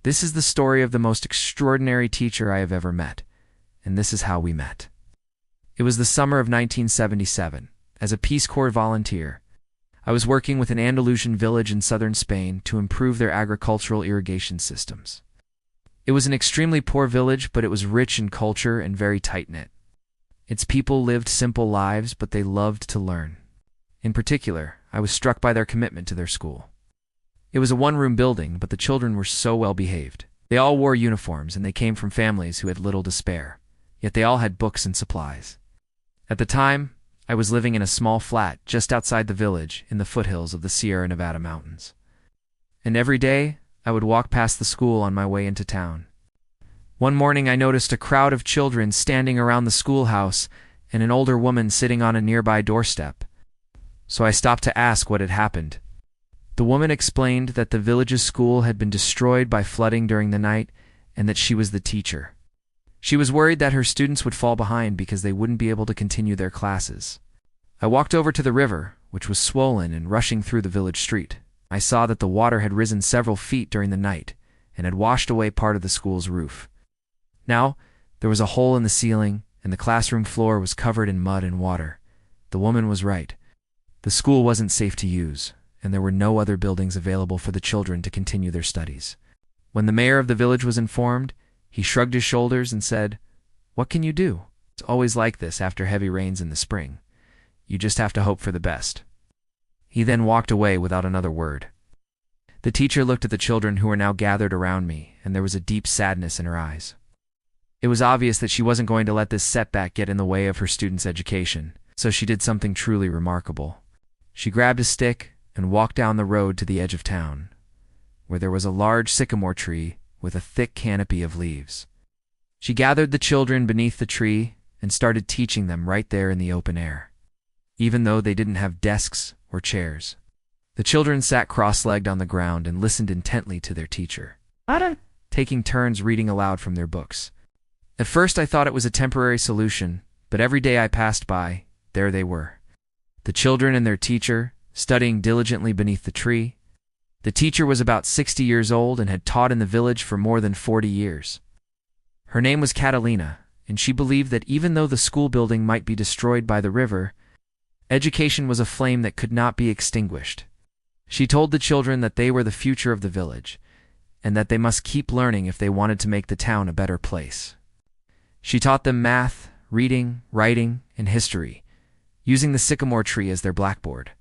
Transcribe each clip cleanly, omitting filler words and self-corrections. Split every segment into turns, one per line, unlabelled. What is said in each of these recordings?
This is the story of the most extraordinary teacher I have ever met, and this is how we met. It was the summer of 1977. As a Peace Corps volunteer, I was working with an Andalusian village in southern Spain to improve their agricultural irrigation systems. It was an extremely poor village, but it was rich in culture and very tight-knit. Its people lived simple lives, but they loved to learn. In particular, I was struck by their commitment to their school. It was a one-room building, but the children were so well behaved. They all wore uniforms, and they came from families who had little to spare, yet they all had books and supplies. At the time, I was living in a small flat just outside the village in the foothills of the Sierra Nevada mountains. And every day, I would walk past the school on my way into town. One morning I noticed a crowd of children standing around the schoolhouse and an older woman sitting on a nearby doorstep. So I stopped to ask what had happened. The woman explained that the village's school had been destroyed by flooding during the night and that she was the teacher. She was worried that her students would fall behind because they wouldn't be able to continue their classes. I walked over to the river, which was swollen and rushing through the village street. I saw that the water had risen several feet during the night and had washed away part of the school's roof. Now, there was a hole in the ceiling, and the classroom floor was covered in mud and water. The woman was right. The school wasn't safe to use, and there were no other buildings available for the children to continue their studies. When the mayor of the village was informed, he shrugged his shoulders and said, "What can you do? It's always like this after heavy rains in the spring. You just have to hope for the best." He then walked away without another word. The teacher looked at the children who were now gathered around me, and there was a deep sadness in her eyes. It was obvious that she wasn't going to let this setback get in the way of her students' education, so she did something truly remarkable. She grabbed a stick and walked down the road to the edge of town, where there was a large sycamore tree with a thick canopy of leaves. She gathered the children beneath the tree and started teaching them right there in the open air, even though they didn't have desks or chairs. The children sat cross-legged on the ground and listened intently to their teacher, taking turns reading aloud from their books. At first I thought it was a temporary solution, but every day I passed by, there they were. The children and their teacher, studying diligently beneath the tree. The teacher was about 60 years old and had taught in the village for more than 40 years. Her name was Catalina, and she believed that even though the school building might be destroyed by the river, education was a flame that could not be extinguished. She told the children that they were the future of the village, and that they must keep learning if they wanted to make the town a better place. She taught them math, reading, writing, and history, using the sycamore tree as their blackboard.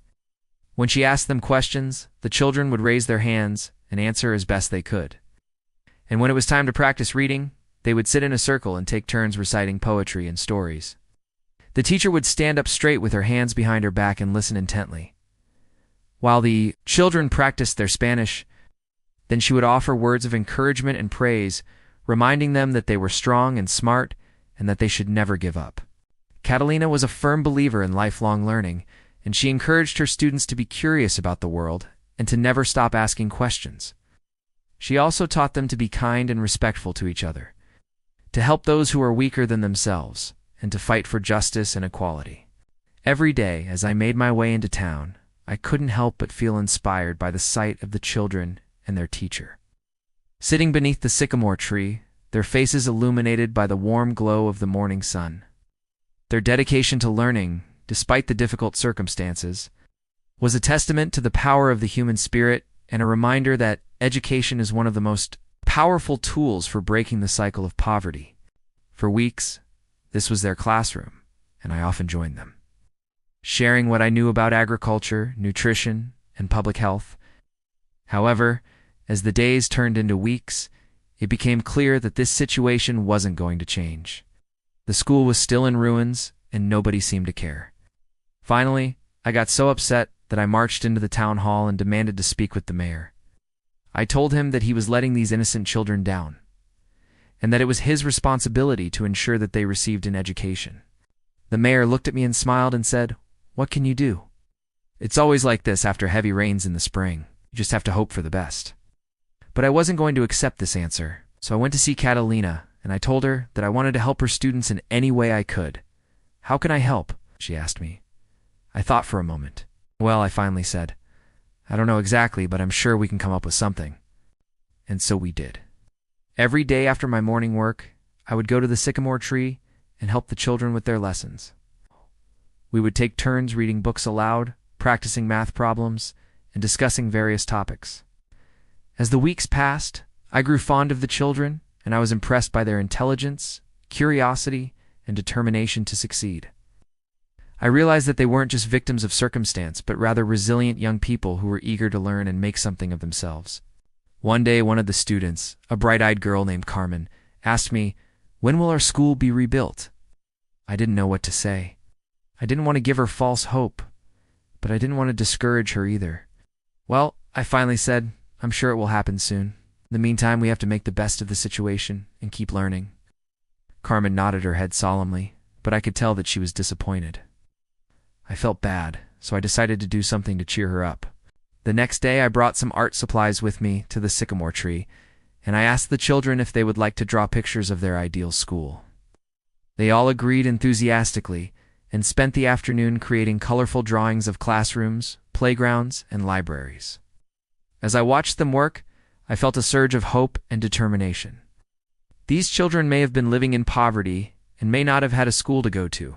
When she asked them questions, the children would raise their hands and answer as best they could. And when it was time to practice reading, they would sit in a circle and take turns reciting poetry and stories. The teacher would stand up straight with her hands behind her back and listen intently. While the children practiced their Spanish, then she would offer words of encouragement and praise, reminding them that they were strong and smart and that they should never give up. Catalina was a firm believer in lifelong learning, and she encouraged her students to be curious about the world and to never stop asking questions. She also taught them to be kind and respectful to each other, to help those who are weaker than themselves, and to fight for justice and equality. Every day, as I made my way into town, I couldn't help but feel inspired by the sight of the children and their teacher. Sitting beneath the sycamore tree, their faces illuminated by the warm glow of the morning sun. Their dedication to learning, despite the difficult circumstances, was a testament to the power of the human spirit and a reminder that education is one of the most powerful tools for breaking the cycle of poverty. For weeks, this was their classroom, and I often joined them, sharing what I knew about agriculture, nutrition, and public health. However, as the days turned into weeks, it became clear that this situation wasn't going to change. The school was still in ruins, and nobody seemed to care. Finally, I got so upset that I marched into the town hall and demanded to speak with the mayor. I told him that he was letting these innocent children down, and that it was his responsibility to ensure that they received an education. The mayor looked at me and smiled and said, "What can you do? It's always like this after heavy rains in the spring. You just have to hope for the best." But I wasn't going to accept this answer, so I went to see Catalina, and I told her that I wanted to help her students in any way I could. "How can I help?" she asked me. I thought for a moment. "Well," I finally said, "I don't know exactly, but I'm sure we can come up with something." And so we did. Every day after my morning work, I would go to the sycamore tree and help the children with their lessons. We would take turns reading books aloud, practicing math problems, and discussing various topics. As the weeks passed, I grew fond of the children, and I was impressed by their intelligence, curiosity, and determination to succeed. I realized that they weren't just victims of circumstance, but rather resilient young people who were eager to learn and make something of themselves. One day, one of the students, a bright-eyed girl named Carmen, asked me, "When will our school be rebuilt?" I didn't know what to say. I didn't want to give her false hope, but I didn't want to discourage her either. Well, I finally said, "I'm sure it will happen soon. In the meantime, we have to make the best of the situation and keep learning." Carmen nodded her head solemnly, but I could tell that she was disappointed. I felt bad, so I decided to do something to cheer her up. The next day, I brought some art supplies with me to the sycamore tree, and I asked the children if they would like to draw pictures of their ideal school. They all agreed enthusiastically and spent the afternoon creating colorful drawings of classrooms, playgrounds, and libraries. As I watched them work, I felt a surge of hope and determination. These children may have been living in poverty and may not have had a school to go to,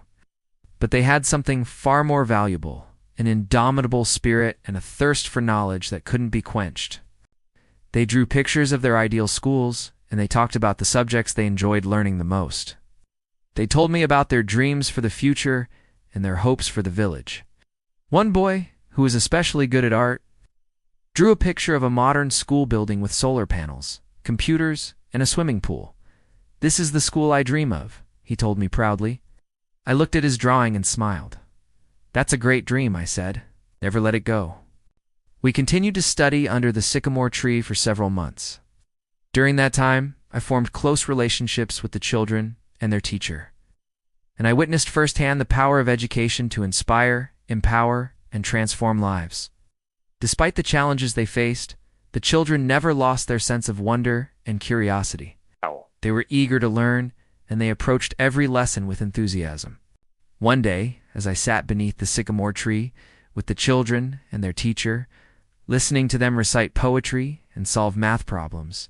but they had something far more valuable, an indomitable spirit and a thirst for knowledge that couldn't be quenched. They drew pictures of their ideal schools, and they talked about the subjects they enjoyed learning the most. They told me about their dreams for the future and their hopes for the village. One boy, who was especially good at art, drew a picture of a modern school building with solar panels, computers, and a swimming pool. "This is the school I dream of," he told me proudly. I looked at his drawing and smiled. "That's a great dream," I said. "Never let it go." We continued to study under the sycamore tree for several months. During that time, I formed close relationships with the children and their teacher, and I witnessed firsthand the power of education to inspire, empower, and transform lives. Despite the challenges they faced, the children never lost their sense of wonder and curiosity. They were eager to learn, and they approached every lesson with enthusiasm. One day, as I sat beneath the sycamore tree with the children and their teacher, listening to them recite poetry and solve math problems,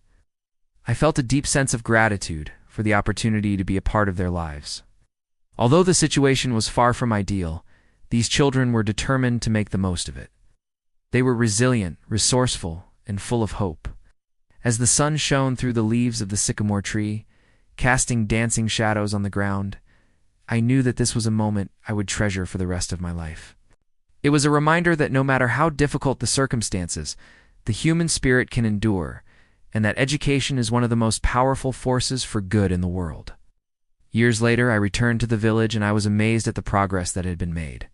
I felt a deep sense of gratitude for the opportunity to be a part of their lives. Although the situation was far from ideal, these children were determined to make the most of it. They were resilient, resourceful, and full of hope. As the sun shone through the leaves of the sycamore tree, casting dancing shadows on the ground, I knew that this was a moment I would treasure for the rest of my life. It was a reminder that no matter how difficult the circumstances, the human spirit can endure, and that education is one of the most powerful forces for good in the world. Years later, I returned to the village and I was amazed at the progress that had been made.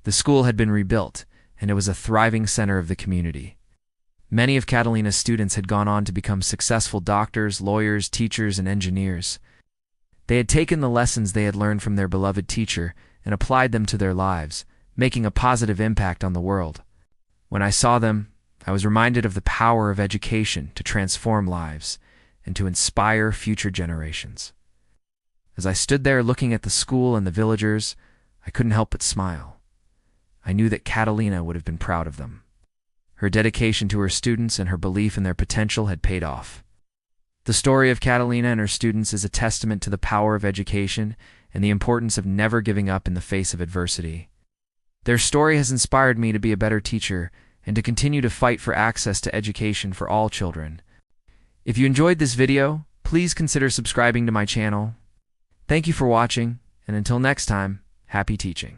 The school had been rebuilt, and it was a thriving center of the community. Many of Catalina's students had gone on to become successful doctors, lawyers, teachers, and engineers. They had taken the lessons they had learned from their beloved teacher and applied them to their lives, making a positive impact on the world. When I saw them, I was reminded of the power of education to transform lives and to inspire future generations. As I stood there looking at the school and the villagers, I couldn't help but smile. I knew that Catalina would have been proud of them. Her dedication to her students and her belief in their potential had paid off. The story of Catalina and her students is a testament to the power of education and the importance of never giving up in the face of adversity. Their story has inspired me to be a better teacher and to continue to fight for access to education for all children. If you enjoyed this video, please consider subscribing to my channel. Thank you for watching, and until next time, happy teaching.